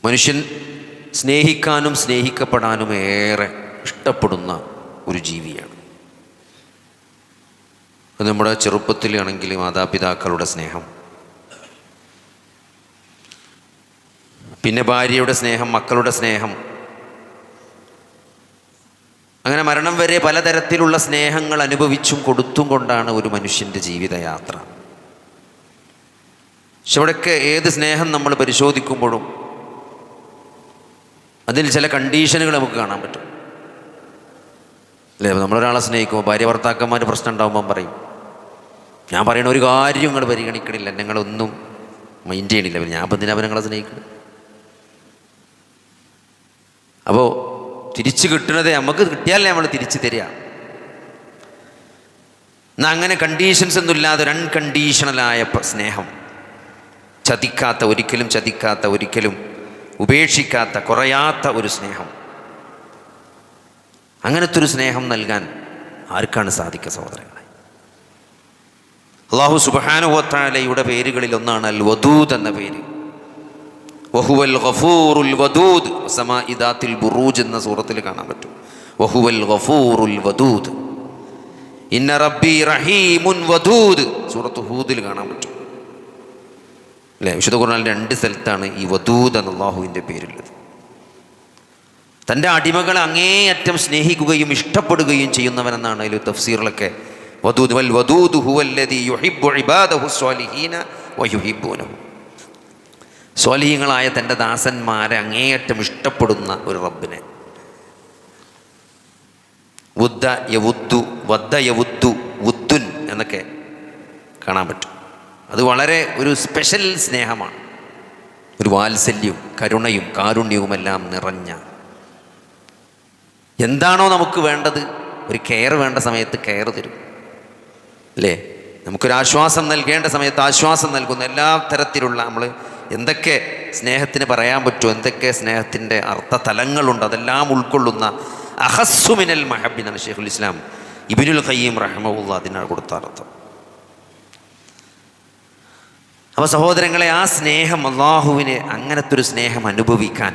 മനുഷ്യൻ സ്നേഹിക്കാനും സ്നേഹിക്കപ്പെടാനും ഏറെ ഇഷ്ടപ്പെടുന്ന ഒരു ജീവിയാണ്. അത് നമ്മുടെ ചെറുപ്പത്തിലാണെങ്കിൽ മാതാപിതാക്കളുടെ സ്നേഹം, പിന്നെ ഭാര്യയുടെ സ്നേഹം, മക്കളുടെ സ്നേഹം, അങ്ങനെ മരണം വരെ പലതരത്തിലുള്ള സ്നേഹങ്ങൾ അനുഭവിച്ചും കൊടുത്തും കൊണ്ടാണ് ഒരു മനുഷ്യൻ്റെ ജീവിതയാത്ര. പക്ഷെ ഇവിടെയൊക്കെ ഏത് സ്നേഹം നമ്മൾ പരിശോധിക്കുമ്പോഴും അതിൽ ചില കണ്ടീഷനുകൾ നമുക്ക് കാണാൻ പറ്റും, അല്ലേ? നമ്മളൊരാളെ സ്നേഹിക്കുമ്പോൾ ഭാര്യ ഭർത്താക്കന്മാർ പ്രശ്നം ഉണ്ടാകുമ്പം പറയും, ഞാൻ പറയണ ഒരു കാര്യം നിങ്ങൾ പരിഗണിക്കണില്ല, നിങ്ങളൊന്നും മൈൻഡ് ചെയ്യണില്ല, ഞാൻ ഇപ്പം എന്തിനാ നിങ്ങളെ സ്നേഹിക്കണം? അപ്പോൾ തിരിച്ചു കിട്ടുന്നത് നമുക്ക് കിട്ടിയാലേ നമ്മൾ തിരിച്ചു തരിക. എന്നാൽ അങ്ങനെ കണ്ടീഷൻസ് ഒന്നും ഇല്ലാതെ ഒരു അൺകണ്ടീഷണലായ സ്നേഹം, ചതിക്കാത്ത, ഒരിക്കലും ചതിക്കാത്ത, ഒരിക്കലും ഉപേക്ഷിക്കാത്ത, കുറയാത്ത ഒരു സ്നേഹം, അങ്ങനത്തെ ഒരു സ്നേഹം നൽകാൻ ആർക്കാണ് സാധിക്കുക സഹോദരങ്ങളെ? അല്ലാഹു സുബ്ഹാനഹു വ തആലയുടെ പേരുകളിൽ ഒന്നാണ് അൽ വദൂദ് എന്ന പേര്. വഹുവൽ ഗഫൂറുൽ വദൂദ്, സമാഇ ദാത്തിൽ ബുറൂജ് എന്ന സൂറത്തിൽ കാണാൻ പറ്റും. വഹുവൽ ഗഫൂറുൽ വദൂദ്, ഇന്ന റബ്ബി റഹീമുൻ വദൂദ്, സൂറത്ത് ഹൂദിൽ കാണാൻ പറ്റും, അല്ലേ? വിശുദ്ധ ഖുർആനിൽ 2 സ്ഥലത്താണ് ഈ വദൂദ് എന്ന അല്ലാഹുവിൻ്റെ പേരുള്ളത്. തൻ്റെ അടിമകളെ അങ്ങേയറ്റം സ്നേഹിക്കുകയും ഇഷ്ടപ്പെടുകയും ചെയ്യുന്നവനെന്നാണ് അതിൽ തഫ്സീറിലൊക്കെ. വദൂദ് വൽ വദൂദ് ഹുവല്ലദീ യുഹിബ്ബു ഇബാദഹു സ്വാലിഹീന വയുഹിബ്ബൂനഹു, സ്വാലിഹീങ്ങളായ തൻ്റെ ദാസന്മാരെ അങ്ങേയറ്റം ഇഷ്ടപ്പെടുന്ന ഒരു റബ്ബിനെ. വുദ്ദ യവുദ്ദു, വദ്ദ യവുദ്ദു, വുദ്ദുൻ എന്നൊക്കെ കാണാൻ പറ്റും. അത് വളരെ ഒരു സ്പെഷ്യൽ സ്നേഹമാണ്, ഒരു വാത്സല്യവും കരുണയും കാരുണ്യവുമെല്ലാം നിറഞ്ഞ. എന്താണോ നമുക്ക് വേണ്ടത്, ഒരു കെയർ വേണ്ട സമയത്ത് കെയർ തരും, അല്ലേ? നമുക്കൊരാശ്വാസം നൽകേണ്ട സമയത്ത് ആശ്വാസം നൽകുന്ന എല്ലാ തരത്തിലുള്ള, നമ്മൾ എന്തൊക്കെ സ്നേഹത്തിന് പറയാൻ പറ്റുമോ, എന്തൊക്കെ സ്നേഹത്തിൻ്റെ അർത്ഥതലങ്ങളുണ്ട്, അതെല്ലാം ഉൾക്കൊള്ളുന്ന അഹസ്സു മിനൽ മഹബ്ബ് എന്നാണ് ശൈഖുൽ ഇസ്ലാം ഇബ്നുൽ ഖയ്യിം റഹിമഹുല്ലാഹ് അതിനാണ് കൊടുത്ത അർത്ഥം. അപ്പോൾ സഹോദരങ്ങളെ, ആ സ്നേഹം, അള്ളാഹുവിനെ അങ്ങനത്തെ ഒരു സ്നേഹം അനുഭവിക്കാൻ,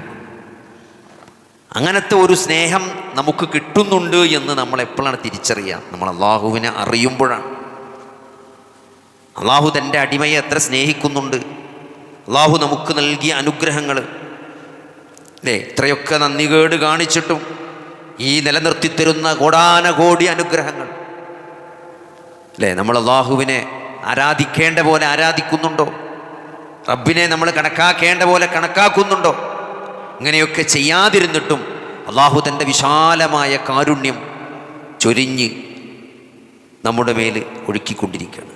അങ്ങനത്തെ ഒരു സ്നേഹം നമുക്ക് കിട്ടുന്നുണ്ട് എന്ന് നമ്മൾ എപ്പോഴാണ് തിരിച്ചറിയുക? നമ്മൾ അള്ളാഹുവിനെ അറിയുമ്പോഴാണ്. അള്ളാഹു തൻ്റെ അടിമയെ എത്ര സ്നേഹിക്കുന്നുണ്ട്, അള്ളാഹു നമുക്ക് നൽകിയ അനുഗ്രഹങ്ങൾ, അല്ലേ? ഇത്രയൊക്കെ നന്ദികേട് കാണിച്ചിട്ടും ഈ നിലനിർത്തിത്തരുന്ന കോടാനകോടി അനുഗ്രഹങ്ങൾ, അല്ലേ? നമ്മൾ അള്ളാഹുവിനെ ആരാധിക്കേണ്ട പോലെ ആരാധിക്കുന്നുണ്ടോ? റബ്ബിനെ നമ്മൾ കണക്കാക്കേണ്ട പോലെ കണക്കാക്കുന്നുണ്ടോ? ഇങ്ങനെയൊക്കെ ചെയ്യാതിരുന്നിട്ടും അള്ളാഹു തൻ്റെ വിശാലമായ കാരുണ്യം ചൊരിഞ്ഞ് നമ്മുടെ മേൽ ഒഴുക്കിക്കൊണ്ടിരിക്കുകയാണ്,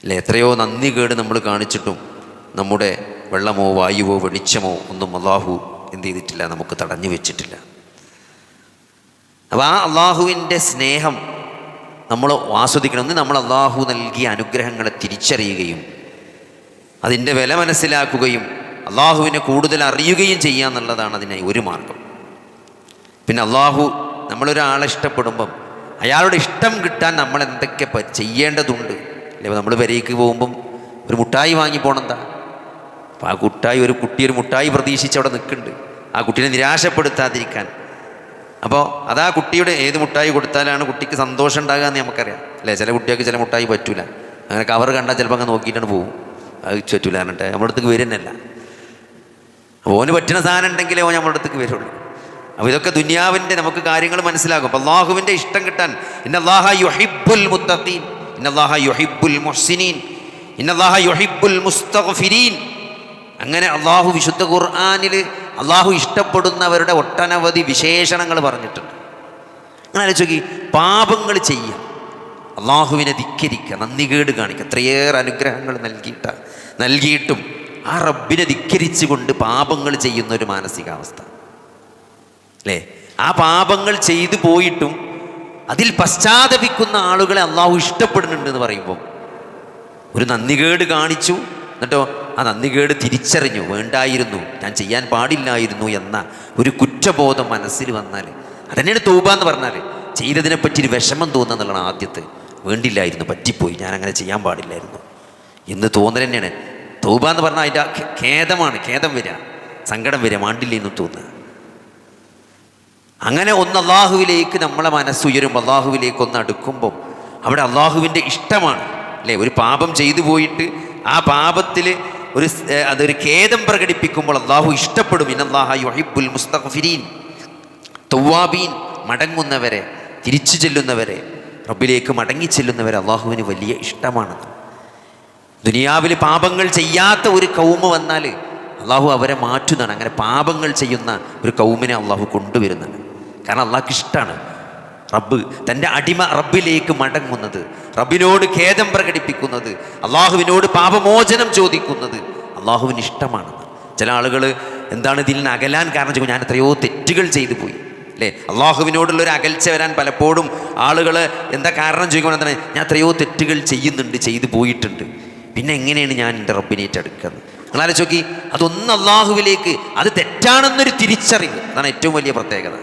അല്ലേ? എത്രയോ നന്ദികേട് നമ്മൾ കാണിച്ചിട്ടും നമ്മുടെ വെള്ളമോ വായുവോ വെളിച്ചമോ ഒന്നും അള്ളാഹു എന്ത് ചെയ്തിട്ടില്ല, നമുക്ക് തടഞ്ഞു വെച്ചിട്ടില്ല. അപ്പോൾ ആ അള്ളാഹുവിൻ്റെ സ്നേഹം നമ്മൾ ആസ്വദിക്കണമെന്ന് നമ്മൾ അള്ളാഹു നൽകിയ അനുഗ്രഹങ്ങളെ തിരിച്ചറിയുകയും അതിൻ്റെ വില മനസ്സിലാക്കുകയും അള്ളാഹുവിനെ കൂടുതൽ അറിയുകയും ചെയ്യുക എന്നുള്ളതാണ് അതിന് ഒരു മാർഗം. പിന്നെ അള്ളാഹു, നമ്മളൊരാളെ ഇഷ്ടപ്പെടുമ്പം അയാളുടെ ഇഷ്ടം കിട്ടാൻ നമ്മൾ എന്തൊക്കെ ചെയ്യേണ്ടതുണ്ട്, അല്ലെ? നമ്മൾ പെരേക്ക് പോകുമ്പം ഒരു മുട്ടായി വാങ്ങി പോകണമെന്താ? അപ്പോൾ ആ ഒരു കുട്ടി ഒരു മുട്ടായി പ്രതീക്ഷിച്ച് അവിടെ നിൽക്കുന്നുണ്ട്, ആ കുട്ടീനെ നിരാശപ്പെടുത്താതിരിക്കാൻ. അപ്പോൾ അതാ കുട്ടിയുടെ ഏത് മുട്ടായി കൊടുത്താലാണ് കുട്ടിക്ക് സന്തോഷം ഉണ്ടാകുക എന്ന് നമുക്കറിയാം, അല്ലേ? ചില കുട്ടികൾക്ക് ചില മുട്ടായി പറ്റൂല, അങ്ങനെ കവർ കണ്ടാൽ ചിലപ്പോൾ അങ്ങ് നോക്കിയിട്ടാണ് പോകും, അത് പറ്റൂല എന്നിട്ട് നമ്മുടെ അടുത്തേക്ക് വരുന്നല്ല. അപ്പോൾ ഓന് പറ്റുന്ന സാധനം ഉണ്ടെങ്കിലേ ഓൻ നമ്മുടെ അടുത്തേക്ക് വരുള്ളൂ. അപ്പോൾ ഇതൊക്കെ ദുനിയാവിൻ്റെ നമുക്ക് കാര്യങ്ങൾ മനസ്സിലാകും. അപ്പോൾ അള്ളാഹുവിൻ്റെ ഇഷ്ടം കിട്ടാൻ, ഇന്നല്ലാഹ യുഹിബ്ബുൽ മുത്തഖീൻ, ഇന്നല്ലാഹ യുഹിബ്ബുൽ മുഹ്സിനീൻ, ഇന്നല്ലാഹ യുഹിബ്ബുൽ മുസ്തഗ്ഫിരീൻ, അങ്ങനെ അള്ളാഹു വിശുദ്ധ ഖുർആനിൽ അള്ളാഹു ഇഷ്ടപ്പെടുന്നവരുടെ ഒട്ടനവധി വിശേഷണങ്ങൾ പറഞ്ഞിട്ടുണ്ട്. അങ്ങനെ ആലോചിച്ച് പാപങ്ങൾ ചെയ്യുക, അള്ളാഹുവിനെ ധിക്കരിക്കുക, നന്ദികേട് കാണിക്കുക, എത്രയേറെ അനുഗ്രഹങ്ങൾ നൽകിയിട്ടും ആ റബ്ബിനെ ധിക്കരിച്ചു കൊണ്ട് പാപങ്ങൾ ചെയ്യുന്ന ഒരു മാനസികാവസ്ഥ, അല്ലേ? ആ പാപങ്ങൾ ചെയ്തു പോയിട്ടും അതിൽ പശ്ചാത്തപിക്കുന്ന ആളുകളെ അള്ളാഹു ഇഷ്ടപ്പെടുന്നുണ്ട് എന്ന് പറയുമ്പോൾ, ഒരു നന്ദികേട് കാണിച്ചു എന്നിട്ടോ ആ നന്ദികേട് തിരിച്ചറിഞ്ഞു, വേണ്ടായിരുന്നു, ഞാൻ ചെയ്യാൻ പാടില്ലായിരുന്നു എന്ന ഒരു കുറ്റബോധം മനസ്സിൽ വന്നാൽ അതന്നെയാണ് തൗബ എന്ന് പറഞ്ഞാൽ. ചെയ്തതിനെപ്പറ്റി ഒരു വിഷമം തോന്നുക എന്നുള്ളതാണ് ആദ്യത്തെ. വേണ്ടില്ലായിരുന്നു, പറ്റിപ്പോയി, ഞാൻ അങ്ങനെ ചെയ്യാൻ പാടില്ലായിരുന്നു എന്ന് തോന്നൽ തന്നെയാണ് തൗബ എന്ന് പറഞ്ഞാൽ അതിൻ്റെ ഖേദമാണ്, ഖേദം വരിക, സങ്കടം വരിക, മാണ്ടില്ലെന്ന് തോന്നുക. അങ്ങനെ ഒന്ന് അള്ളാഹുവിലേക്ക് നമ്മളെ മനസ്സുയരും, അള്ളാഹുവിലേക്ക് ഒന്ന് അടുക്കുമ്പം അവിടെ അള്ളാഹുവിൻ്റെ ഇഷ്ടമാണ് അല്ലേ. ഒരു പാപം ചെയ്തു പോയിട്ട് ആ പാപത്തിൽ അതൊരു ഖേദം പ്രകടിപ്പിക്കുമ്പോൾ അള്ളാഹു ഇഷ്ടപ്പെടും. ഇന്നല്ലാഹ യുഹിബ്ബുൽ മുസ്തഗ്ഫിരീൻ, തവ്വാബീൻ, മടങ്ങുന്നവരെ, തിരിച്ചു ചെല്ലുന്നവരെ, റബ്ബിലേക്ക് മടങ്ങി ചെല്ലുന്നവരെ അള്ളാഹുവിന് വലിയ ഇഷ്ടമാണ്. ദുനിയാവിൽ പാപങ്ങൾ ചെയ്യാത്ത ഒരു കൗമ വന്നാൽ അള്ളാഹു അവരെ മാറ്റുന്നതാണ്. അങ്ങനെ പാപങ്ങൾ ചെയ്യുന്ന ഒരു കൗമിനെ അള്ളാഹു കൊണ്ടുവരുന്നതാണ്. കാരണം അള്ളാഹ്ക്ക് ഇഷ്ടമാണ് റബ്ബ് തൻ്റെ അടിമ റബ്ബിലേക്ക് മടങ്ങുന്നത്, റബ്ബിനോട് ഖേദം പ്രകടിപ്പിക്കുന്നത്, അള്ളാഹുവിനോട് പാപമോചനം ചോദിക്കുന്നത് അള്ളാഹുവിന് ഇഷ്ടമാണ്. ചില ആളുകൾ എന്താണ് ഇതിൽ നിന്ന് അകലാൻ കാരണം ചോദിക്കും, ഞാൻ എത്രയോ തെറ്റുകൾ ചെയ്തു പോയി അല്ലേ. അള്ളാഹുവിനോടുള്ളൊരു അകൽച്ച വരാൻ പലപ്പോഴും ആളുകൾ എന്താ കാരണം ചോദിക്കുമ്പോൾ എന്താണ്, ഞാൻ എത്രയോ തെറ്റുകൾ ചെയ്യുന്നുണ്ട്, ചെയ്തു പോയിട്ടുണ്ട്, പിന്നെ എങ്ങനെയാണ് ഞാൻ എൻ്റെ റബ്ബിനേറ്റ് അടുക്കുന്നത്? നിങ്ങളാലോചിച്ച് നോക്കി, അതൊന്ന് അള്ളാഹുവിലേക്ക്, അത് തെറ്റാണെന്നൊരു തിരിച്ചറിവ്, അതാണ് ഏറ്റവും വലിയ പ്രത്യേകത.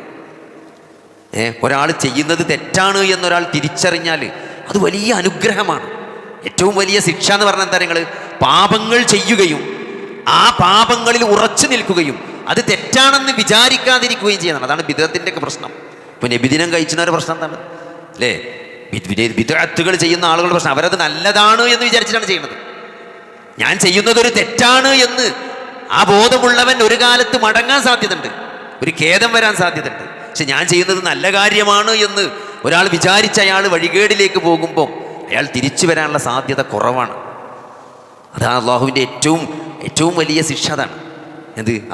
ഒരാൾ ചെയ്യുന്നത് തെറ്റാണ് എന്നൊരാൾ തിരിച്ചറിഞ്ഞാൽ അത് വലിയ അനുഗ്രഹമാണ്. ഏറ്റവും വലിയ ശിക്ഷ എന്ന് പറഞ്ഞാൽ എന്താ, നിങ്ങൾ പാപങ്ങൾ ചെയ്യുകയും ആ പാപങ്ങളിൽ ഉറച്ചു നിൽക്കുകയും അത് തെറ്റാണെന്ന് വിചാരിക്കാതിരിക്കുകയും ചെയ്യണം. അതാണ് ബിദ്അത്തിൻ്റെ ഒക്കെ പ്രശ്നം. ഇപ്പം നബിദിനം കഴിച്ചുന്നവരുടെ പ്രശ്നം എന്താണ് അല്ലേ? ബിദ്അത്തുകൾ ചെയ്യുന്ന ആളുകളുടെ പ്രശ്നം, അവരത് നല്ലതാണ് എന്ന് വിചാരിച്ചിട്ടാണ് ചെയ്യുന്നത്. ഞാൻ ചെയ്യുന്നത് ഒരു തെറ്റാണ് എന്ന് ആ ബോധമുള്ളവൻ ഒരു കാലത്ത് മടങ്ങാൻ സാധ്യതയുണ്ട്, ഒരു ഖേദം വരാൻ സാധ്യതയുണ്ട്. പക്ഷെ ഞാൻ ചെയ്യുന്നത് നല്ല കാര്യമാണ് എന്ന് ഒരാൾ വിചാരിച്ച് അയാൾ വഴികേടിലേക്ക് പോകുമ്പോൾ അയാൾ തിരിച്ചു വരാനുള്ള സാധ്യത കുറവാണ്. അതാണ് അള്ളാഹുവിൻ്റെ ഏറ്റവും വലിയ ശിക്ഷ.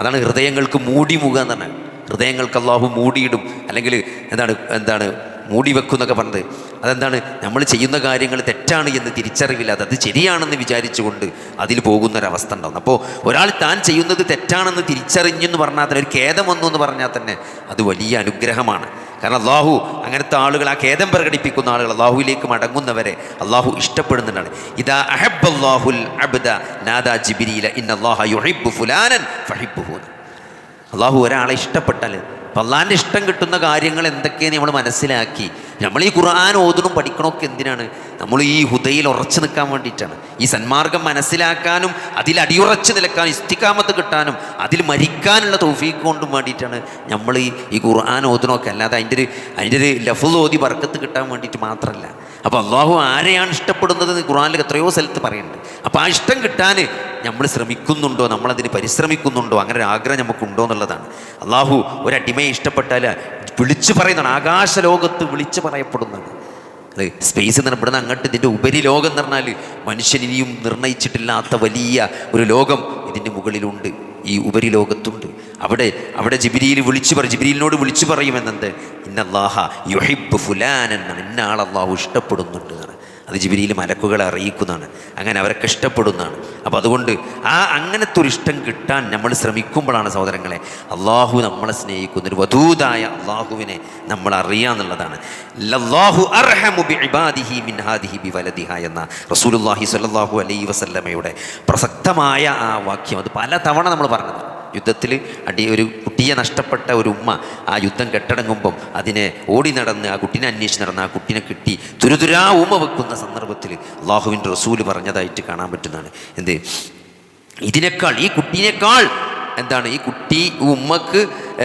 അതാണ് ഹൃദയങ്ങൾക്ക് മൂടിമുക എന്ന് പറഞ്ഞാൽ. ഹൃദയങ്ങൾക്ക് അള്ളാഹു മൂടിയിടും, അല്ലെങ്കിൽ എന്താണ് മൂടി വെക്കും എന്നൊക്കെ പറഞ്ഞത്. അതെന്താണ്, നമ്മൾ ചെയ്യുന്ന കാര്യങ്ങൾ തെറ്റാണ് എന്ന് തിരിച്ചറിവില്ലാതെ അത് ശരിയാണെന്ന് വിചാരിച്ചുകൊണ്ട് അതിൽ പോകുന്നൊരവസ്ഥ ഉണ്ടാകും. അപ്പോൾ ഒരാൾ താൻ ചെയ്യുന്നത് തെറ്റാണെന്ന് തിരിച്ചറിഞ്ഞെന്ന് പറഞ്ഞാൽ തന്നെ, ഒരു ഖേദം വന്നു എന്ന് പറഞ്ഞാൽ തന്നെ അത് വലിയ അനുഗ്രഹമാണ്. കാരണം അള്ളാഹു അങ്ങനത്തെ ആളുകൾ, ആ ഖേദം പ്രകടിപ്പിക്കുന്ന ആളുകൾ, അള്ളാഹുവിലേക്ക് മടങ്ങുന്നവരെ അള്ളാഹു ഇഷ്ടപ്പെടുന്നുണ്ടാണ്. ഇദാ അഹബ്ബല്ലാഹുൽ അബ്ദ നാദാ ജിബ്രീല ഇന്നല്ലാഹ യുഹിബ്ബു ഫുലാനൻ ഫഹിബ്ബുഹു. അള്ളാഹു ഒരാളെ ഇഷ്ടപ്പെട്ടാൽ, അപ്പം അള്ളാഹിൻ്റെ ഇഷ്ടം കിട്ടുന്ന കാര്യങ്ങൾ എന്തൊക്കെയാണ് നമ്മൾ മനസ്സിലാക്കി. നമ്മൾ ഈ ഖുർആൻ ഓതണം പഠിക്കണമൊക്കെ എന്തിനാണ്? നമ്മൾ ഈ ഹുദയിൽ ഉറച്ചു നിൽക്കാൻ വേണ്ടിയിട്ടാണ്. ഈ സന്മാർഗം മനസ്സിലാക്കാനും അതിൽ അടിയുറച്ച് നിൽക്കാനും ഇസ്തിഖാമത്ത് കിട്ടാനും അതിൽ മരിക്കാനുള്ള തൗഫീഖ് കൊണ്ടും വേണ്ടിയിട്ടാണ് നമ്മൾ ഈ ഖുർആൻ ഓതണമൊക്കെ. അല്ലാതെ അതിൻ്റെ ഒരു ലഫ്ള് ഓതി ബർക്കത്ത് കിട്ടാൻ വേണ്ടിയിട്ട് മാത്രമല്ല. അപ്പോൾ അള്ളാഹു ആരെയാണ് ഇഷ്ടപ്പെടുന്നത് എന്ന് ഖുർആനിൽ എത്രയോ സ്ഥലത്ത് പറയുന്നുണ്ട്. അപ്പോൾ ആ ഇഷ്ടം കിട്ടാൻ നമ്മൾ ശ്രമിക്കുന്നുണ്ടോ, നമ്മളതിന് പരിശ്രമിക്കുന്നുണ്ടോ, അങ്ങനെ ഒരു ആഗ്രഹം നമുക്കുണ്ടോ എന്നുള്ളതാണ്. അള്ളാഹു ഒരടിമയെ ഇഷ്ടപ്പെട്ടാൽ വിളിച്ചു പറയുന്നതാണ്, ആകാശലോകത്ത് വിളിച്ചു പറയപ്പെടുന്നതാണ്. അത് സ്പേസ് നിറപ്പെടുന്ന അങ്ങോട്ട് ഇതിൻ്റെ ഉപരിലോകം എന്ന് പറഞ്ഞാൽ മനുഷ്യനിയും നിർണയിച്ചിട്ടില്ലാത്ത വലിയ ഒരു ലോകം ഇതിൻ്റെ മുകളിലുണ്ട്, ഈ ഉപരിലോകത്തുണ്ട്. അവിടെ ജിബ്രീലിനോട് വിളിച്ചു പറയുമെന്നത് ഇന്നല്ലാഹ യുഹിബ്ബു ഫുലാനൻ, ഇന്ന ആൾ അള്ളാഹു ഇഷ്ടപ്പെടുന്നുണ്ട്. അത് ജിബ്രീൽ മലക്കുകളെ അറിയിക്കുന്നതാണ്, അങ്ങനെ അവരൊക്കെ ഇഷ്ടപ്പെടുന്നതാണ്. അപ്പോൾ അതുകൊണ്ട് അങ്ങനത്തെ ഒരു ഇഷ്ടം കിട്ടാൻ നമ്മൾ ശ്രമിക്കുമ്പോഴാണ് സഹോദരങ്ങളെ അള്ളാഹു നമ്മളെ സ്നേഹിക്കുന്ന ഒരു വദൂദായ അള്ളാഹുവിനെ നമ്മൾ അറിയാന്നുള്ളതാണ്. ലല്ലാഹു അർഹമു ബിഇബാദിഹി മിൻ ഹാദിഹി ബിവലദിഹ എന്ന റസൂലുള്ളാഹി സ്വല്ലല്ലാഹു അലൈഹി വസല്ലമയുടെ പ്രസക്തമായ ആ വാക്യം അത് പല തവണ നമ്മൾ പറഞ്ഞതാണ്. യുദ്ധത്തിൽ ഒരു കുട്ടിയെ നഷ്ടപ്പെട്ട ഒരു ഉമ്മ ആ യുദ്ധം കെട്ടടങ്ങുമ്പം അതിനെ ഓടി നടന്ന് ആ കുട്ടീനെ അന്വേഷിച്ച് നടന്ന് ആ കുട്ടീനെ കിട്ടി തുരുതുരാ ഉമ്മ വെക്കുന്ന സന്ദർഭത്തിൽ അള്ളാഹുവിൻ്റെ റസൂല് പറഞ്ഞതായിട്ട് കാണാൻ പറ്റുന്നതാണ്. ഇതിനേക്കാൾ ഈ കുട്ടീനേക്കാൾ ഈ ഉമ്മക്ക്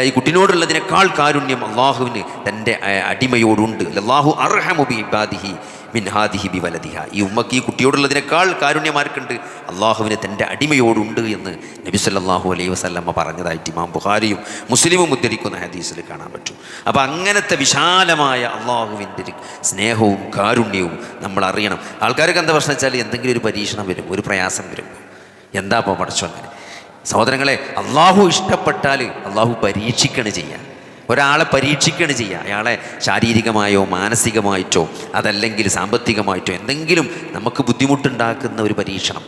ഈ കുട്ടിനോടുള്ളതിനേക്കാൾ കാരുണ്യം അള്ളാഹുവിന് തൻ്റെ അടിമയോടുണ്ട്. അല്ലാഹു അർഹമു ബിഇബാദിഹി മിൻ ഹാദിഹി ബിവലദിഹ. ഈ ഉമ്മക്ക് ഈ കുട്ടിയോടുള്ളതിനേക്കാൾ കാരുണ്യമാർക്കുണ്ട്, അള്ളാഹുവിന് തൻ്റെ അടിമയോടുണ്ട് എന്ന് നബി സല്ലല്ലാഹു അലൈഹി വസല്ലമ പറഞ്ഞതായിട്ട് ഇമാം ബുഖാരിയും മുസ്ലിമും ഉദ്ധരിക്കുന്ന ഹദീസിൽ കാണാൻ പറ്റും. അപ്പോൾ അങ്ങനത്തെ വിശാലമായ അള്ളാഹുവിൻ്റെ ഒരു സ്നേഹവും കാരുണ്യവും നമ്മൾ അറിയണം. ആൾക്കാർക്ക് എന്താ പ്രശ്നം വെച്ചാൽ എന്തെങ്കിലും ഒരു പരീക്ഷണം വരും, ഒരു പ്രയാസം വരും, എന്താ ഇപ്പോൾ പഠിച്ചോ അങ്ങനെ. സഹോദരങ്ങളെ, അള്ളാഹു ഇഷ്ടപ്പെട്ടാൽ അള്ളാഹു പരീക്ഷിക്കുകയാണ് ചെയ്യുക, ഒരാളെ പരീക്ഷിക്കുകയാണ് ചെയ്യുക. അയാളെ ശാരീരികമായോ മാനസികമായിട്ടോ അതല്ലെങ്കിൽ സാമ്പത്തികമായിട്ടോ എന്തെങ്കിലും നമുക്ക് ബുദ്ധിമുട്ടുണ്ടാക്കുന്ന ഒരു പരീക്ഷണം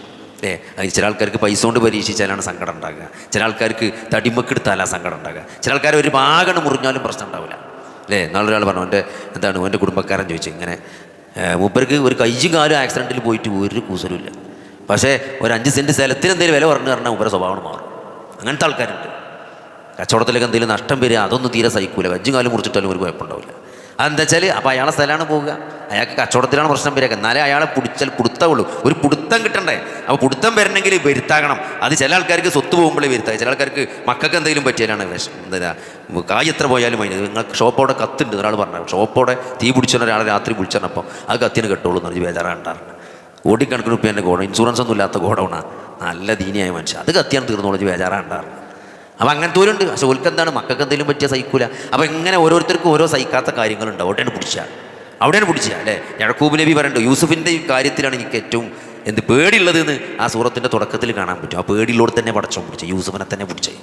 അത് ചില ആൾക്കാർക്ക് പൈസ കൊണ്ട് പരീക്ഷിച്ചാലാണ് സങ്കടം ഉണ്ടാകുക, ചില ആൾക്കാർക്ക് തടിമക്കെടുത്താലാണ് സങ്കടം ഉണ്ടാകുക, ചില ആൾക്കാർ ഒരു ഭാഗം മുറിഞ്ഞാലും പ്രശ്നം ഉണ്ടാവില്ല നാളൊരാൾ പറഞ്ഞു, എൻ്റെ കുടുംബക്കാരൻ ചോദിച്ചു, ഇങ്ങനെ മൂപ്പർക്ക് ഒരു കൈയും കാലും ആക്സിഡൻറ്റിൽ പോയിട്ട് ഒരു കൂസലുമില്ല, പക്ഷേ ഒരു 5 സെൻറ്റ് സ്ഥലത്തിന് എന്തെങ്കിലും വില പറഞ്ഞു പറഞ്ഞാൽ മൂപ്പരെ സ്വഭാവം മാറും. അങ്ങനത്തെ ആൾക്കാരുണ്ട്. കച്ചവടത്തിലേക്ക് എന്തെങ്കിലും നഷ്ടം വരിക അതൊന്നും തീരെ സഹിക്കൂല, 5 കാലം മുറിച്ചിട്ടാലും ഒരു കുഴപ്പമുണ്ടാവില്ല. അതെന്താ വെച്ചാൽ അപ്പോൾ അയാളെ സ്ഥലമാണ് പോവുക, അയാൾക്ക് കച്ചവടത്തിലാണ് പ്രശ്നം വരിക. എന്നാലേ അയാളെ പിടിച്ചാൽ പിടുത്തമുള്ളൂ, ഒരു പിടുത്തം കിട്ടണ്ടേ. അപ്പോൾ പിടുത്തം വരണമെങ്കിൽ വരുത്താകണം. അത് ചില ആൾക്കാർക്ക് സ്വത്ത് പോകുമ്പോഴേ വരുത്താം, ചില ആൾക്കാർക്ക് മക്കൾക്ക് എന്തെങ്കിലും പറ്റിയാലാണ് എന്താ കായ് എത്ര പോയാലും അതിന് നിങ്ങൾക്ക് ഷോപ്പോടെ കത്തുണ്ട് ഒരാൾ പറഞ്ഞു, ഷോപ്പോടെ തീ പിടിച്ചോ ഒരാളെ രാത്രി വിളിച്ചപ്പോൾ അത് കത്തിന് കെട്ടുള്ളൂ എന്ന് പറഞ്ഞ് ബേജാറാണ്ടാറുണ്ട്. കോടിക്കണക്കിന് റുപ്യേൻ്റെ ഗോഡ, ഇൻഷുറൻസ് ഒന്നും ഇല്ലാത്ത ഗോഡൗണാണ്, നല്ല ദീനിയായ മനുഷ്യൻ, അത് കത്തിയാണ് തീർന്നോളൂ ബേജാറാണ്ടാറുണ്ട്. അപ്പോൾ അങ്ങനത്തെ ഒരുണ്ട്. പക്ഷെ ഓൽക്ക് എന്താണ്, മക്കൾക്ക് എന്തെങ്കിലും പറ്റിയാൽ സഹിക്കൂല. അപ്പോൾ ഇങ്ങനെ ഓരോരുത്തർക്കും ഓരോ സഹിക്കാത്ത കാര്യങ്ങളുണ്ട്, അവിടെയാണ് പിടിച്ചാൽ അല്ലേ. യഴക്കൂബ് നബി പറയുന്നുണ്ട്, യൂസുഫിൻ്റെ ഈ കാര്യത്തിലാണ് എനിക്ക് ഏറ്റവും പേടിയുള്ളതെന്ന് ആ സൂറത്തിൻ്റെ തുടക്കത്തിൽ കാണാൻ പറ്റും. ആ പേടിയുള്ളോട് തന്നെ പടച്ചോൻ പിടിച്ചത്, യൂസുഫിനെ തന്നെ പിടിച്ചത്.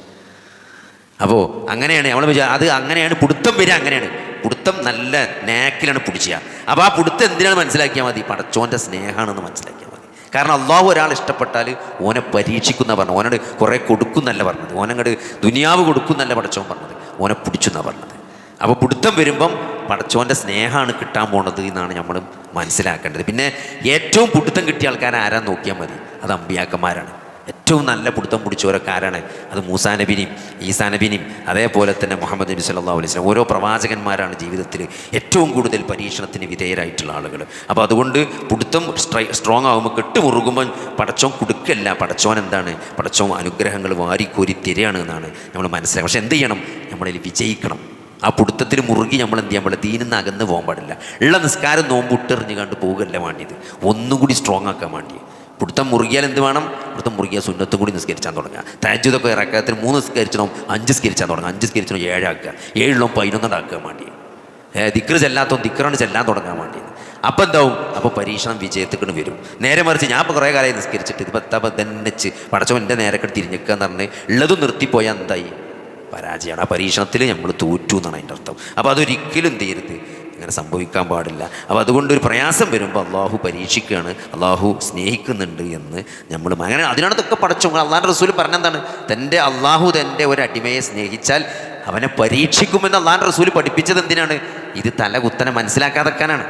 അപ്പോൾ അങ്ങനെയാണ് നമ്മൾ അത് അങ്ങനെയാണ് പിടുത്തം വരിക, അങ്ങനെയാണ് പിടുത്തം നല്ല നാക്കിലാണ് പിടിച്ചുക. അപ്പോൾ ആ പിടുത്തം എന്തിനാണ് മനസ്സിലാക്കിയാൽ മതി, പടച്ചോൻ്റെ സ്നേഹമാണെന്ന് മനസ്സിലാക്കിയാൽ മതി. കാരണം അള്ളാഹു ഒരാൾ ഇഷ്ടപ്പെട്ടാൽ ഓനെ പരീക്ഷിക്കുന്ന പറഞ്ഞു, ഓനോട് കുറേ കൊടുക്കുന്നല്ല പറഞ്ഞത്, ഓനങ്ങോട്ട് ദുനിയാവ് കൊടുക്കുന്നല്ല പടച്ചോൻ പറഞ്ഞത്, ഓനെ പിടിച്ചെന്നാണ് പറഞ്ഞത്. അപ്പോൾ പിടുത്തം വരുമ്പം പടച്ചോൻ്റെ സ്നേഹമാണ് കിട്ടാൻ പോണത് എന്നാണ് നമ്മൾ മനസ്സിലാക്കേണ്ടത്. പിന്നെ ഏറ്റവും പിടുത്തം കിട്ടിയ ആൾക്കാരെ ആരാന്ന് നോക്കിയാൽ മതി, അത് അമ്പിയാക്കന്മാരാണ്. ഏറ്റവും നല്ല പിടുത്തം പിടിച്ചവരൊക്കെ ആരാണ്, അത് മൂസാ നബിനെയും ഈസാ നബിനെയും അതേപോലെ തന്നെ മുഹമ്മദ് നബി സല്ലല്ലാഹു അലൈഹി വസല്ലം, ഓരോ പ്രവാചകന്മാരാണ് ജീവിതത്തിൽ ഏറ്റവും കൂടുതൽ പരീക്ഷണത്തിന് വിധേയരായിട്ടുള്ള ആളുകൾ. അപ്പോൾ അതുകൊണ്ട് പിടുത്തം സ്ട്രോങ് ആകുമ്പോൾ കെട്ടുമുറുകുമ്പോൾ പടച്ചോൻ കൊടുക്കല്ല, പടച്ചോൻ എന്താണ്, പടച്ചോൻ അനുഗ്രഹങ്ങൾ വാരിക്കോരി തരികയാണ് എന്നാണ് നമ്മൾ മനസ്സിലാക്കുക. പക്ഷെ എന്ത് ചെയ്യണം, നമ്മളിൽ വിജയിക്കണം. ആ പിടുത്തത്തിൽ മുറുകി നമ്മൾ എന്ത് ചെയ്യാൻ പാടില്ല, ദീനിന്ന് അകന്ന് പോകാൻ പാടില്ല. ഉള്ള നിസ്കാരം നോമ്പുട്ടെറിഞ്ഞ് കണ്ട് പോകുകയല്ല വേണ്ടിയത്, ഒന്നും കൂടി സ്ട്രോങ് ആക്കാൻ വേണ്ടി. പിടുത്തം മുറുകിയാൽ എന്ത് വേണം, പിടുത്തം മുറുകിയാൽ സുന്നത്തും കൂടി നിസ്കരിച്ചാൽ തുടങ്ങുക. തഹജ്ജുദൊക്കെ ഇറക്കത്തിൽ 3 നിസ്കരിച്ചണം 5 നിസ്കരിച്ചാൽ തുടങ്ങുക, 5 നിസ്കരിച്ചണം 7 ആക്കുക, 7 11 ആക്കാൻ വേണ്ടി. ദിക്ർ ചെല്ലാത്തോ ദിക്റാണ് ചെല്ലാൻ തുടങ്ങാൻ വേണ്ടിയത്. അപ്പം എന്താവും, അപ്പോൾ പരീക്ഷണം വിജയത്തിക്കണ് വരും. നേരെ മറിച്ച് ഞാൻ ഇപ്പോൾ കുറേ കാലമായി നിസ്കരിച്ചിട്ട് ഇതിപ്പോൾ തന്നെച്ച് പടച്ചോ എൻ്റെ നേരെക്കെട്ട് തിരിഞ്ഞിക്കുക എന്ന് പറഞ്ഞ് ഉള്ളതും നിർത്തിപ്പോയാൽ എന്തായി, പരാജയമാണ്. ആ പരീക്ഷണത്തിൽ നമ്മൾ തോറ്റു എന്നാണ് അതിൻ്റെ അർത്ഥം. അപ്പോൾ അതൊരിക്കലും തീരുത്, ഇങ്ങനെ സംഭവിക്കാൻ പാടില്ല. അപ്പോൾ അതുകൊണ്ടൊരു പ്രയാസം വരുമ്പോൾ അള്ളാഹു പരീക്ഷിക്കുകയാണ്, അള്ളാഹു സ്നേഹിക്കുന്നുണ്ട് എന്ന് നമ്മൾ അങ്ങനെ അതിനകത്തൊക്കെ പടച്ചോ. അള്ളാഹുവിൻ്റെ റസൂൽ പറഞ്ഞെന്താണ്, തൻ്റെ അള്ളാഹു തൻ്റെ ഒരു അടിമയെ സ്നേഹിച്ചാൽ അവനെ പരീക്ഷിക്കുമെന്ന് അള്ളാഹുവിൻ്റെ റസൂൽ പഠിപ്പിച്ചത് എന്തിനാണ്, ഇത് തല കുത്തനെ മനസ്സിലാക്കാതെക്കാനാണ്,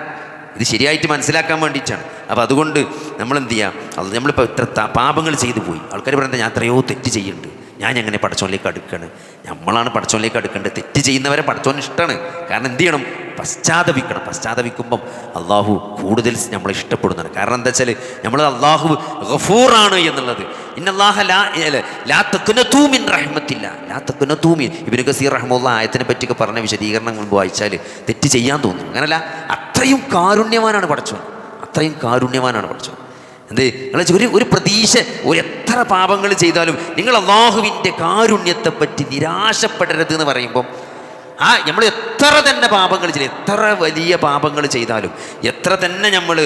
ഇത് ശരിയായിട്ട് മനസ്സിലാക്കാൻ വേണ്ടിയിട്ടാണ്. അപ്പോൾ അതുകൊണ്ട് നമ്മൾ എന്ത് ചെയ്യുക, അത് നമ്മളിപ്പോൾ ഇത്ര പാപങ്ങൾ ചെയ്തു പോയി. ആൾക്കാർ പറയുന്നത് ഞാൻ എത്രയോ തെറ്റ് ചെയ്യുന്നുണ്ട്, ഞാൻ എങ്ങനെ പടച്ചോനിലേക്ക് അടുക്കുകയാണ്. നമ്മളാണ് പടച്ചോനിലേക്ക് അടുക്കേണ്ടത്. തെറ്റ് ചെയ്യുന്നവരെ പടച്ചോന് ഇഷ്ടമാണ്. കാരണം എന്ത് ചെയ്യണം, പശ്ചാത്തപിക്കണം. പശ്ചാത്തപിക്കുമ്പം അള്ളാഹു കൂടുതൽ നമ്മളെ ഇഷ്ടപ്പെടുന്നതാണ്. കാരണം എന്താ വെച്ചാൽ നമ്മൾ അള്ളാഹു ഗഫൂറാണ് എന്നുള്ളത്. ഇന്നല്ലാഹ ലാ തഖ്നതൂ മിൻ റഹ്മത്തില്ലാ ലാ തഖ്നതൂ മിൻ ഇബ്നു കസീർ റഹ്മത്തുള്ളാഹി ആയത്തിനെ പറ്റിയൊക്കെ പറഞ്ഞ വിശദീകരണം മുൻപ് വായിച്ചാൽ തെറ്റ് ചെയ്യാൻ തോന്നും. അങ്ങനല്ല, അത്രയും കാരുണ്യവാനാണ് പടച്ചോൻ, അത്രയും കാരുണ്യവാനാണ് പടച്ചോൻ. എന്ത് നിങ്ങൾ ഒരു പ്രതീക്ഷ, എത്ര പാപങ്ങൾ ചെയ്താലും നിങ്ങൾ അള്ളാഹുവിൻ്റെ കാരുണ്യത്തെപ്പറ്റി നിരാശപ്പെടരുത് എന്ന് പറയുമ്പം നമ്മൾ എത്ര തന്നെ പാപങ്ങൾ ചെയ്യും, എത്ര വലിയ പാപങ്ങൾ ചെയ്താലും, എത്ര തന്നെ നമ്മൾ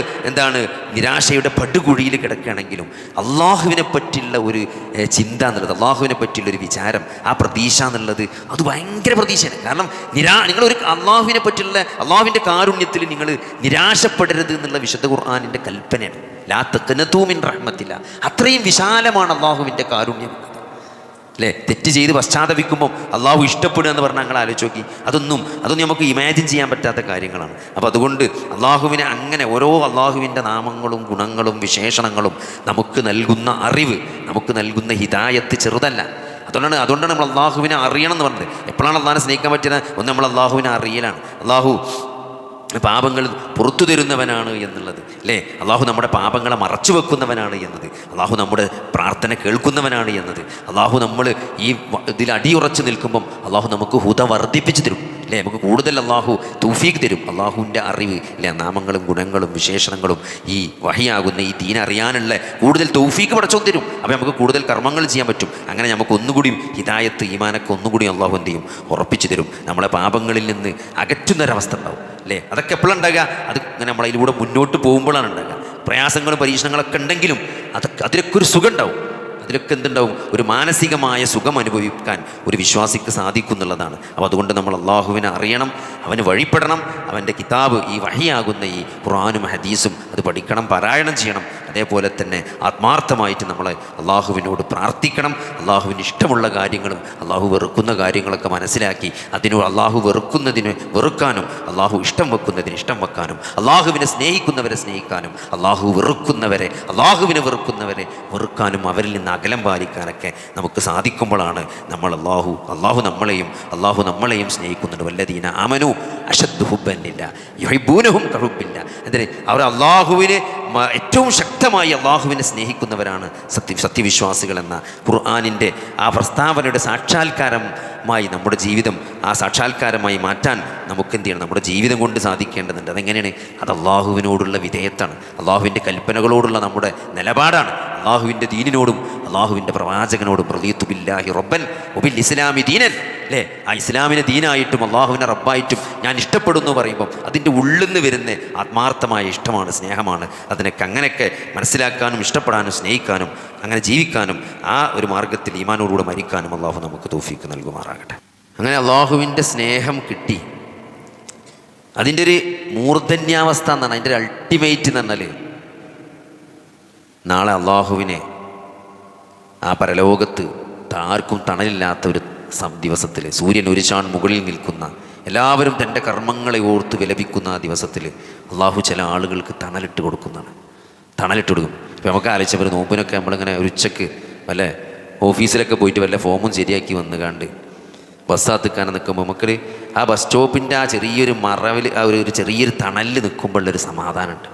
നിരാശയുടെ പടുകുഴിയിൽ കിടക്കുകയാണെങ്കിലും അള്ളാഹുവിനെ പറ്റിയുള്ള ഒരു ചിന്ത എന്നുള്ളത്, അള്ളാഹുവിനെ പറ്റിയുള്ളൊരു വിചാരം, ആ പ്രതീക്ഷ എന്നുള്ളത് അത് ഭയങ്കര പ്രതീക്ഷയാണ്. കാരണം നിങ്ങളൊരു അള്ളാഹുവിനെ പറ്റിയുള്ള അള്ളാഹുവിൻ്റെ കാരുണ്യത്തിൽ നിങ്ങൾ നിരാശപ്പെടരുത് എന്നുള്ള വിശുദ്ധ ഖുർആനിൻ്റെ കൽപ്പനയാണ്. ലാ തഖ്നതൂ മിൻ റഹ്മത്തില്ലാ, അത്രയും വിശാലമാണ് അള്ളാഹുവിൻ്റെ കാരുണ്യം അല്ലേ. തെറ്റ് ചെയ്ത് പശ്ചാത്തപിക്കുമ്പം അള്ളാഹു ഇഷ്ടപ്പെടുക എന്ന് പറഞ്ഞാൽ ഞങ്ങൾ ആലോചിച്ച് നോക്കി, അതൊന്നും നമുക്ക് ഇമാജിൻ ചെയ്യാൻ പറ്റാത്ത കാര്യങ്ങളാണ്. അപ്പോൾ അതുകൊണ്ട് അള്ളാഹുവിനെ അങ്ങനെ ഓരോ അള്ളാഹുവിൻ്റെ നാമങ്ങളും ഗുണങ്ങളും വിശേഷണങ്ങളും നമുക്ക് നൽകുന്ന അറിവ്, നമുക്ക് നൽകുന്ന ഹിദായത്ത് ചെറുതല്ല. അതുകൊണ്ടാണ് നമ്മൾ അള്ളാഹുവിനെ അറിയണം എന്ന് പറഞ്ഞത്. എപ്പോഴാണ് അള്ളാഹിനെ സ്നേഹിക്കാൻ പറ്റുന്നത്, ഒന്ന് നമ്മൾ അള്ളാഹുവിനെ അറിയലാണ്. അള്ളാഹു പാപങ്ങൾ പുറത്തു തരുന്നവനാണ് എന്നുള്ളത് അല്ലേ, അള്ളാഹു നമ്മുടെ പാപങ്ങളെ മറച്ചു വെക്കുന്നവനാണ് എന്നത്, അള്ളാഹു നമ്മുടെ പ്രാർത്ഥന കേൾക്കുന്നവനാണ് എന്നത്, അള്ളാഹു നമ്മൾ ഈ ഇതിൽ അടിയുറച്ച് നിൽക്കുമ്പം അള്ളാഹു നമുക്ക് ഹുദ വർദ്ധിപ്പിച്ച് തരും അല്ലേ, നമുക്ക് കൂടുതൽ അള്ളാഹു തൗഫീഖ് തരും. അള്ളാഹുവിൻ്റെ അറിവ് അല്ലേ, നാമങ്ങളും ഗുണങ്ങളും വിശേഷണങ്ങളും ഈ വഹിയാകുന്ന ഈ ദീൻ അറിയാനുള്ള കൂടുതൽ തൗഫീഖ് പടച്ചോൻ തരും. അപ്പോൾ നമുക്ക് കൂടുതൽ കർമ്മങ്ങൾ ചെയ്യാൻ പറ്റും. അങ്ങനെ നമുക്ക് ഒന്നുകൂടി ഹിദായത്ത് ഈമാനൊക്കെ ഒന്നുകൂടി അള്ളാഹു എന്ത് ചെയ്യും, ഉറപ്പിച്ചു തരും. നമ്മളെ പാപങ്ങളിൽ നിന്ന് അകറ്റുന്നൊരവസ്ഥ ഉണ്ടാവും അല്ലേ. അതൊക്കെ എപ്പോഴാണ് ഉണ്ടാകുക, അത് ഇങ്ങനെ നമ്മളതിലൂടെ മുന്നോട്ട് പോകുമ്പോഴാണ് ഉണ്ടാകുക. പ്രയാസങ്ങളും പരീക്ഷണങ്ങളൊക്കെ ഉണ്ടെങ്കിലും അതിലൊക്കെ ഒരു സുഖം ഉണ്ടാവും. അതിലൊക്കെ എന്തുണ്ടാവും, ഒരു മാനസികമായ സുഖം അനുഭവിക്കാൻ ഒരു വിശ്വാസിക്ക് സാധിക്കും എന്നുള്ളതാണ്. അപ്പോൾ അതുകൊണ്ട് നമ്മൾ അള്ളാഹുവിനെ അറിയണം, അവന് വഴിപ്പെടണം, അവൻ്റെ കിതാബ് ഈ വഹിയാകുന്ന ഈ ഖുർആനും ഹദീസും അത് പഠിക്കണം, പാരായണം ചെയ്യണം. അതേപോലെ തന്നെ ആത്മാർത്ഥമായിട്ട് നമ്മളെ അള്ളാഹുവിനോട് പ്രാർത്ഥിക്കണം. അള്ളാഹുവിന് ഇഷ്ടമുള്ള കാര്യങ്ങളും അള്ളാഹു വെറുക്കുന്ന കാര്യങ്ങളൊക്കെ മനസ്സിലാക്കി അതിനോട് അള്ളാഹു വെറുക്കുന്നതിന് വെറുക്കാനും അള്ളാഹു ഇഷ്ടം വെക്കുന്നതിന് ഇഷ്ടം വെക്കാനും അള്ളാഹുവിനെ സ്നേഹിക്കുന്നവരെ സ്നേഹിക്കാനും അള്ളാഹുവിനെ വെറുക്കുന്നവരെ വെറുക്കാനും അവരിൽ നിന്ന് അകലം പാലിക്കാനൊക്കെ നമുക്ക് സാധിക്കുമ്പോഴാണ് നമ്മൾ അള്ളാഹു നമ്മളെയും സ്നേഹിക്കുന്നുണ്ട്. വല്ലദീന ആമനു അശദ്ദു ഹുബ്ബൻ ലില്ലാഹ് യുഹിബ്ബൂനഹും കഹുബ്ബില്ലാഹ്. അതിന് അവർ അള്ളാഹുവിനെ ഏറ്റവും ശക്തമായി അള്ളാഹുവിനെ സ്നേഹിക്കുന്നവരാണ് സത്യവിശ്വാസികൾ എന്ന ഖുർആനിൻ്റെ ആ പ്രസ്താവനയുടെ സാക്ഷാത്കാരമായി നമ്മുടെ ജീവിതം ആ സാക്ഷാത്കാരമായി മാറ്റാൻ നമുക്ക് എന്ത് ചെയ്യണം? നമ്മുടെ ജീവിതം കൊണ്ട് സാധിക്കേണ്ടതുണ്ട്. അതെങ്ങനെയാണ്? അത് അള്ളാഹുവിനോടുള്ള വിധേയത്താണ്, അള്ളാഹുവിൻ്റെ കൽപ്പനകളോടുള്ള നമ്മുടെ നിലപാടാണ്. അള്ളാഹുവിൻ്റെ ദീനിനോടും അള്ളാഹുവിൻ്റെ പ്രവാചകനോടും റളിതു ബില്ലാഹി റബ്ബൻ വബിൽ ഇസ്ലാമി ദീനൻ, അല്ലേ? ആ ഇസ്ലാമിനെ ദീനായിട്ടും അള്ളാഹുവിനെ റബ്ബായിട്ടും ഞാൻ ഇഷ്ടപ്പെടുന്നു പറയുമ്പം അതിൻ്റെ ഉള്ളിൽ നിന്ന് വരുന്ന ആത്മാർത്ഥമായ ഇഷ്ടമാണ്, സ്നേഹമാണ്. അതിനൊക്കെ അങ്ങനെയൊക്കെ മനസ്സിലാക്കാനും ഇഷ്ടപ്പെടാനും സ്നേഹിക്കാനും അങ്ങനെ ജീവിക്കാനും ആ ഒരു മാർഗത്തിൽ ഈമാനോടുകൂടെ മരിക്കാനും അള്ളാഹു നമുക്ക് തൗഫീക്ക് നൽകുമാറാകട്ടെ. അങ്ങനെ അള്ളാഹുവിൻ്റെ സ്നേഹം കിട്ടി. അതിൻ്റെ ഒരു മൂർധന്യാവസ്ഥ എന്നാണ്, അതിൻ്റെ ഒരു അൾട്ടിമേറ്റ് എന്ന് പറഞ്ഞാൽ നാളെ അള്ളാഹുവിനെ ആ പരലോകത്ത് ആർക്കും തണലില്ലാത്ത ഒരു ദിവസത്തിൽ, സൂര്യൻ ഒരു ചാൺ മുകളിൽ നിൽക്കുന്ന, എല്ലാവരും തൻ്റെ കർമ്മങ്ങളെ ഓർത്ത് വിലപിക്കുന്ന ആ ദിവസത്തിൽ അള്ളാഹു ചില ആളുകൾക്ക് തണലിട്ട് കൊടുക്കും. ഇപ്പോൾ നമുക്ക് ആലോചിച്ചവർ നോമ്പിനൊക്കെ നമ്മളിങ്ങനെ ഒരു ഉച്ചക്ക് വല്ല ഓഫീസിലൊക്കെ പോയിട്ട് വല്ല ഫോമും ശരിയാക്കി വന്ന് കണ്ട് ബസ്സാത്തിക്കാനെ നിൽക്കുമ്പോൾ നമുക്ക് ആ ബസ് സ്റ്റോപ്പിൻ്റെ ആ ചെറിയൊരു മറവിൽ ആ ഒരു ചെറിയൊരു തണലിൽ നിൽക്കുമ്പോഴുള്ളൊരു സമാധാനമുണ്ട്.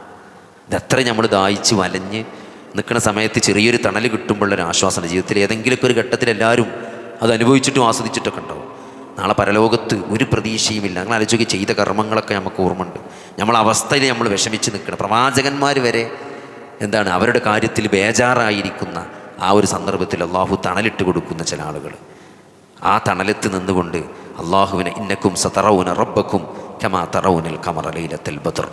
ഇതത്ര നമ്മൾ ദാഹിച്ച് വലഞ്ഞ് നിൽക്കുന്ന സമയത്ത് ചെറിയൊരു തണൽ കിട്ടുമ്പോഴുള്ളൊരു ആശ്വാസമാണ്. ജീവിതത്തിൽ ഏതെങ്കിലുമൊക്കെ ഒരു ഘട്ടത്തിൽ എല്ലാവരും അത് അനുഭവിച്ചിട്ടും ആസ്വദിച്ചിട്ടൊക്കെ ഉണ്ടാവും. നാളെ പരലോകത്ത് ഒരു പ്രതീക്ഷയുമില്ല. അങ്ങനെ ആലോചിച്ച് ചെയ്ത കർമ്മങ്ങളൊക്കെ നമുക്ക് ഓർമ്മയുണ്ട്. നമ്മളെ അവസ്ഥയിൽ നമ്മൾ വിഷമിച്ച് നിൽക്കണം. പ്രവാചകന്മാർ വരെ എന്താണ് അവരുടെ കാര്യത്തിൽ ബേജാറായിരിക്കുന്ന ആ ഒരു സന്ദർഭത്തിൽ അള്ളാഹു തണലിട്ട് കൊടുക്കുന്ന ചില ആളുകൾ. ആ തണലത്ത് നിന്നുകൊണ്ട് അള്ളാഹുവിനെ ഇന്നക്കും സതറൗന റബ്ബക്കും കമാ തറൗനൽ ഖമറ ലൈലത്തുൽ ബദ്ർ,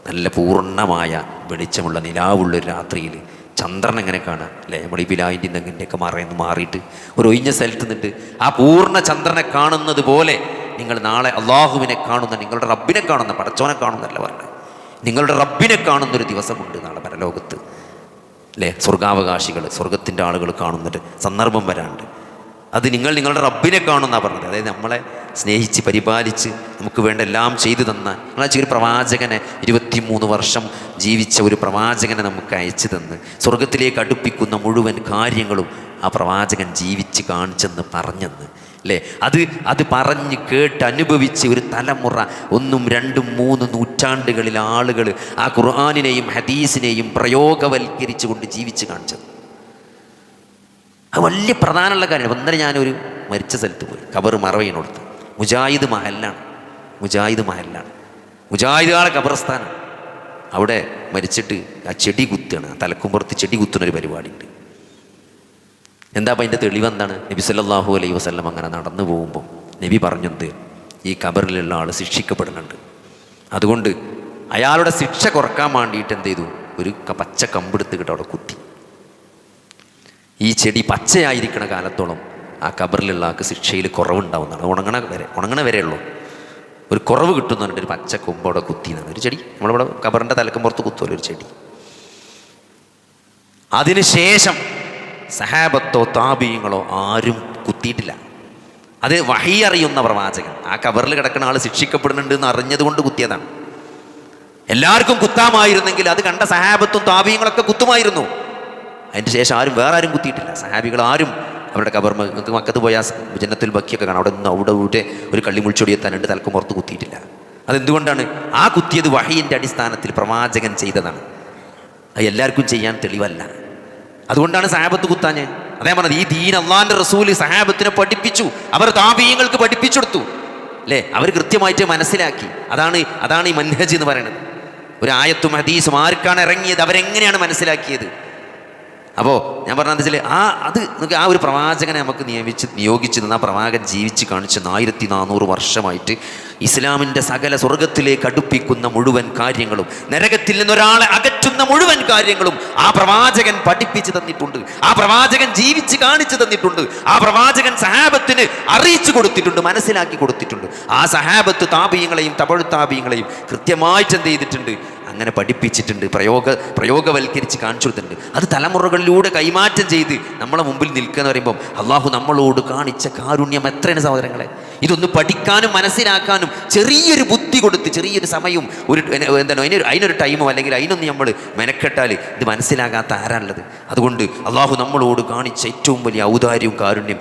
നല്ല പൂർണ്ണമായ വെളിച്ചമുള്ള നിലാവുള്ളൊരു രാത്രിയിൽ ചന്ദ്രൻ എങ്ങനെ കാണാം, അല്ലേ? നമ്മൾ ഈ ബിലായിൻ്റെ നെങ്ങിൻ്റെയൊക്കെ മറയെന്ന് മാറിയിട്ട് ഒരു ഒഴിഞ്ഞ സ്ഥലത്ത് നിന്നിട്ട് ആ പൂർണ്ണ ചന്ദ്രനെ കാണുന്നത് പോലെ നിങ്ങൾ നാളെ അള്ളാഹുവിനെ കാണുന്ന, നിങ്ങളുടെ റബ്ബിനെ കാണുന്ന, പടച്ചോനെ കാണുന്നല്ല പറഞ്ഞത്, നിങ്ങളുടെ റബ്ബിനെ കാണുന്നൊരു ദിവസമുണ്ട് നാളെ പരലോകത്ത്, അല്ലേ? സ്വർഗാവകാശികൾ, സ്വർഗത്തിൻ്റെ ആളുകൾ കാണുന്നൊരു സന്ദർഭം വരാണ്ട്. അത് നിങ്ങളുടെ റബ്ബിനെ കാണുമെന്നാണ് പറഞ്ഞത്. അതായത് നമ്മളെ സ്നേഹിച്ച് പരിപാലിച്ച് നമുക്ക് വേണ്ട എല്ലാം ചെയ്തു തന്ന ഒരു പ്രവാചകനെ, 23 വർഷം ജീവിച്ച ഒരു പ്രവാചകനെ നമുക്ക് അയച്ചു തന്ന് സ്വർഗത്തിലേക്ക് അടുപ്പിക്കുന്ന മുഴുവൻ കാര്യങ്ങളും ആ പ്രവാചകൻ ജീവിച്ച് കാണിച്ചെന്ന് പറഞ്ഞെന്ന്, അല്ലേ? അത് പറഞ്ഞ് കേട്ട് അനുഭവിച്ച് ഒരു തലമുറ 1, 2, 3 നൂറ്റാണ്ടുകളിൽ ആളുകൾ ആ ഖുർആനിനെയും ഹദീസിനെയും പ്രയോഗവൽക്കരിച്ചു കൊണ്ട് ജീവിച്ച് കാണിച്ചത്. അത് വലിയ പ്രധാനമുള്ള കാര്യമാണ്. ഇന്നലെ ഞാനൊരു മരിച്ച സ്ഥലത്ത് പോയി, ഖബർ മറവയിനോടത്ത്, മുജാഹിദ് മഹല്ലാണ്, മുജാഹിദുകളെ ഖബർസ്ഥാനം. അവിടെ മരിച്ചിട്ട് ആ ചെടി കുത്തുകയാണ്, തലക്കുമ്പുറത്ത് ചെടി കുത്തുന്നൊരു പരിപാടിയുണ്ട്. എന്താ അപ്പം അതിൻ്റെ തെളിവെന്താണ്? നബി സല്ലല്ലാഹു അലൈഹി വസല്ലം അങ്ങനെ നടന്നു പോകുമ്പോൾ നബി പറഞ്ഞത്, ഈ ഖബറിലുള്ള ആൾ ശിക്ഷിക്കപ്പെടുന്നുണ്ട്. അതുകൊണ്ട് അയാളുടെ ശിക്ഷ കുറക്കാൻ വേണ്ടിയിട്ട് എന്ത് ചെയ്തു? ഒരു പച്ച കമ്പെടുത്തിട്ട് അവിടെ കുത്തി. ഈ ചെടി പച്ചയായിരിക്കണ കാലത്തോളം ആ ഖബറിലുള്ള ആൾക്ക് ശിക്ഷയിൽ കുറവുണ്ടാവുന്നതാണ്. ഉണങ്ങണ വരെ ഉള്ളൂ, ഒരു കുറവ് കിട്ടുന്നുണ്ട്. ഒരു പച്ച കൊമ്പോടെ കുത്തി എന്നാണ് ഒരു ചെടി, നമ്മളിവിടെ ഖബറിൻ്റെ തലക്കും പുറത്ത് കുത്തുമല്ലോ ഒരു ചെടി. അതിനുശേഷം സഹാബത്തോ താബീങ്ങളോ ആരും കുത്തിയിട്ടില്ല. അത് വഹി അറിയുന്ന പ്രവാചകൻ, ആ ഖബറിൽ കിടക്കുന്ന ആൾ ശിക്ഷിക്കപ്പെടുന്നുണ്ട് എന്ന് അറിഞ്ഞതുകൊണ്ട് കുത്തിയതാണ്. എല്ലാവർക്കും കുത്താമായിരുന്നെങ്കിൽ അത് കണ്ട സഹാബത്തും താബീങ്ങളൊക്കെ കുത്തുമായിരുന്നു. അതിന് ശേഷം വേറെ ആരും കുത്തിയിട്ടില്ല. സഹാബികൾ ആരും അവരുടെ ഖബർ, നിങ്ങൾക്ക് മക്കത്ത് പോയാൽ ജന്നത്തുൽ ബക്കിയൊക്കെ കാണാം, അവിടെ ഒരു കള്ളി മുൾച്ചൊടി എത്താനുണ്ട്, തലക്കും പുറത്ത് കുത്തിയിട്ടില്ല. അതെന്തുകൊണ്ടാണ്? ആ കുത്തിയത് വഹയിൻ്റെ അടിസ്ഥാനത്തിൽ പ്രവാചകൻ ചെയ്തതാണ്. അത് എല്ലാവർക്കും ചെയ്യാൻ തെളിവല്ല. അതുകൊണ്ടാണ് സഹാബത്ത് കുത്താഞ്ഞ്. അതേ പറഞ്ഞത്, ഈ ദീൻ അള്ളാഹിൻ്റെ റസൂൽ സഹാബത്തിനെ പഠിപ്പിച്ചു, അവർ താബീങ്ങൾക്ക് പഠിപ്പിച്ചു കൊടുത്തു, അല്ലേ? അവർ കൃത്യമായിട്ട് മനസ്സിലാക്കി. അതാണ് ഈ മൻഹജ് എന്ന് പറയുന്നത്. ഒരു ആയത്തും ഹദീസും ആർക്കാണ് ഇറങ്ങിയത്, അവരെങ്ങനെയാണ് മനസ്സിലാക്കിയത്. അപ്പോൾ ഞാൻ പറഞ്ഞതെന്ന് വെച്ചാൽ ആ ഒരു പ്രവാചകനെ നമുക്ക് നിയോഗിച്ച് നിന്ന് ആ പ്രവാചകൻ ജീവിച്ച് കാണിച്ച് 1400 വർഷമായിട്ട് ഇസ്ലാമിൻ്റെ സകല സ്വർഗത്തിലേക്ക് അടുപ്പിക്കുന്ന മുഴുവൻ കാര്യങ്ങളും, നരകത്തിൽ നിന്നൊരാളെ അകറ്റുന്ന മുഴുവൻ കാര്യങ്ങളും ആ പ്രവാചകൻ പഠിപ്പിച്ച് തന്നിട്ടുണ്ട്. ആ പ്രവാചകൻ ജീവിച്ച് കാണിച്ചു തന്നിട്ടുണ്ട്. ആ പ്രവാചകൻ സഹാബത്തിന് അറിയിച്ചു കൊടുത്തിട്ടുണ്ട്, മനസ്സിലാക്കി കൊടുത്തിട്ടുണ്ട്. ആ സഹാബത്ത് താബീങ്ങളെയും തബഉ താബീങ്ങളെയും കൃത്യമായിട്ട് എന്ത് ചെയ്തിട്ടുണ്ട്? അങ്ങനെ പഠിപ്പിച്ചിട്ടുണ്ട്, പ്രയോഗവൽക്കരിച്ച് കാണിച്ചു കൊടുത്തിട്ടുണ്ട്. അത് തലമുറകളിലൂടെ കൈമാറ്റം ചെയ്ത് നമ്മളെ മുമ്പിൽ നിൽക്കുക എന്ന് പറയുമ്പം അള്ളാഹു നമ്മളോട് കാണിച്ച കാരുണ്യം എത്രയാണ് സഹോദരങ്ങളെ. ഇതൊന്ന് പഠിക്കാനും മനസ്സിലാക്കാനും ചെറിയൊരു ബുദ്ധി കൊടുത്ത് ചെറിയൊരു സമയവും അതിനൊരു ടൈമോ അല്ലെങ്കിൽ അതിനൊന്ന് നമ്മൾ മെനക്കെട്ടാൽ ഇത് മനസ്സിലാകാത്ത ആരാണുള്ളത്? അതുകൊണ്ട് അള്ളാഹു നമ്മളോട് കാണിച്ച ഏറ്റവും വലിയ ഔദാര്യവും കാരുണ്യം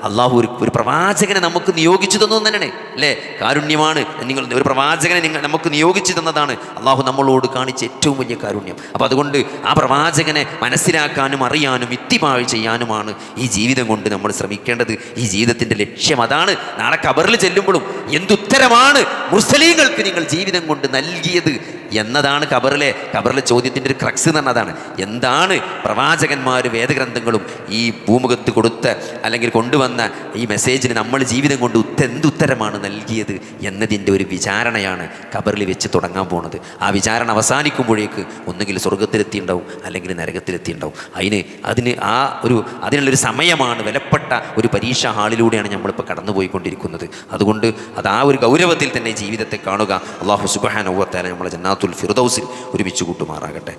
അള്ളാഹു ഒരു പ്രവാചകനെ നമുക്ക് നിയോഗിച്ചു തന്നു തന്നെയാണ് അല്ലേ. കാരുണ്യമാണ് ഒരു പ്രവാചകനെ നമുക്ക് നിയോഗിച്ചു തന്നതാണ് അള്ളാഹു നമ്മളോട് കാണിച്ച ഏറ്റവും വലിയ കാരുണ്യം. അപ്പം അതുകൊണ്ട് ആ പ്രവാചകനെ മനസ്സിലാക്കാനും അറിയാനും ഇത്തിബാഴ് ചെയ്യാനുമാണ് ഈ ജീവിതം കൊണ്ട് നമ്മൾ ശ്രമിക്കേണ്ടത്. ഈ ജീവിതത്തിൻ്റെ ലക്ഷ്യം അതാണ്. നാളെ ഖബറിൽ ചെല്ലുമ്പോഴും എന്തുത്തരമാണ് മുർസലീങ്ങൾക്ക് നിങ്ങൾ ജീവിതം കൊണ്ട് നൽകിയത് എന്നതാണ് ഖബറിലെ ചോദ്യത്തിൻ്റെ ഒരു ക്രക്സ് എന്ന് പറഞ്ഞതാണ്. എന്താണ് പ്രവാചകന്മാർ വേദഗ്രന്ഥങ്ങളും ഈ ഭൂമുഖത്ത് കൊടുത്ത അല്ലെങ്കിൽ കൊണ്ടുവന്ന ഈ മെസ്സേജിന് നമ്മൾ ജീവിതം കൊണ്ട് എന്തുത്തരമാണ് നൽകിയത് എന്നതിൻ്റെ ഒരു വിചാരണയാണ് ഖബറിൽ വെച്ച് തുടങ്ങാൻ പോകുന്നത്. ആ വിചാരണ അവസാനിക്കുമ്പോഴേക്ക് ഒന്നുകിൽ സ്വർഗത്തിലെത്തിയിട്ടുണ്ടാവും അല്ലെങ്കിൽ നരകത്തിലെത്തിയിട്ടുണ്ടാവും. അതിനുള്ളൊരു സമയമാണ്, വിലപ്പെട്ട ഒരു പരീക്ഷാ ഹാളിലൂടെയാണ് നമ്മളിപ്പോൾ കടന്നുപോയിക്കൊണ്ടിരിക്കുന്നത്. അതുകൊണ്ട് അത് ആ ഒരു ഗൗരവത്തിൽ തന്നെ ജീവിതത്തെ കാണുക. അല്ലാഹു സുബ്ഹാനഹു വ തആല നമ്മളെ ജന്നാത്തുൽ ഫിർദൗസിൽ ഒരുമിച്ച് കൂട്ടുമാറാകട്ടെ.